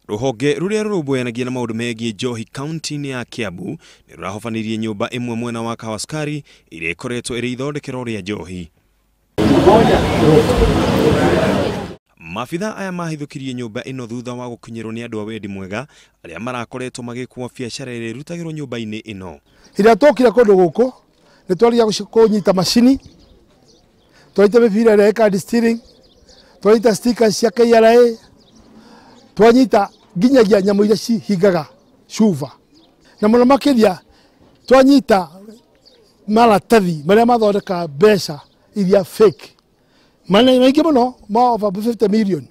Ruhonge ruria rurumbuanagia na maundu megie njohi kaunti-ini ya Kiambu ni rurahofanirie nyumba imwe mwena wa Kahawa Sukari iria ikoretwo iri ithondekero ria njohi. Mafitha aya mahithukirie nyumba ino thutha wa gukinyirwo ni andu a wendi mwega aria marakoretwo magikuwa biacara iri rutagirwo nyumba-ini ino. Ira tokira kundu guku ni twaria kunyita macini, twaita mibira ira card steering, twaita stickers cia KRA, twanyita nginyagia nyamu iria cihingaga cuba, na muno makiria twanyita maratathi maria mathondeka mbeca iria fake maingi muno ma over 50 million.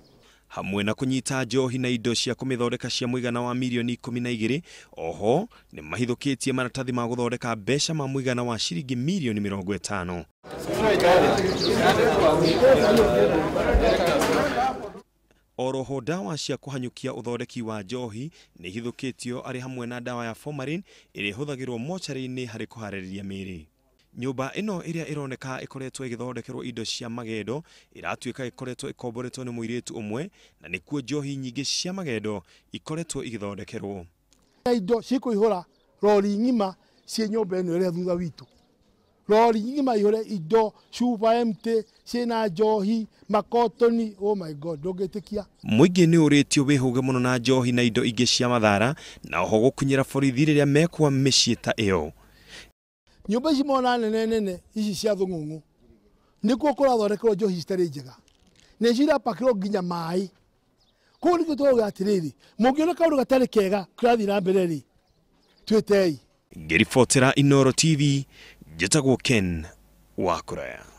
Hamwe na kunyita njohi na indo cia kumithondeka cia muigana wa milioni 12, oho ni mahithukitie maratathi ma guthondeka mbeca ma muigana wa shiringi milioni 50. Oroho ndawa cia kuhanyukia uthondeki wa njohi ni hithukitio ari hamwe na ndawa ya formalin iria huthagirwo mochari-ini hari kuhaririria miri. Nyumba ino iria ironeka ikoretwo igithondekerwo indo cia magendo iratuika ikoretwo ikomboretwo ni muiritu umwe, na nikuo njohi nyingi cia magendo ikoretwo igithondekerwo. Indo cikuihura rori ngima cie nyumba ino iria thutha witu. Rori ngima ihure indo chupa empty ciina njohi makotoni. Oh my god, ndungitikia. Muingi ni uritio wihuge muno na njohi na indo ingi cia mathaara, na oho gukinyira borithi riria mekwa micii ta iyo. Nyumba ici mona nene ici cia thungungu nikuo kurathondekerwo njohi citari njega, ni cirapakirwo nginya mai. Kuu nikuo tuuga atiriri, mungiona kaundu gatari kega kirathi na mbere ri twitei. Ngiribotera Inooro TV, njitagwo Ken wa Kuraya.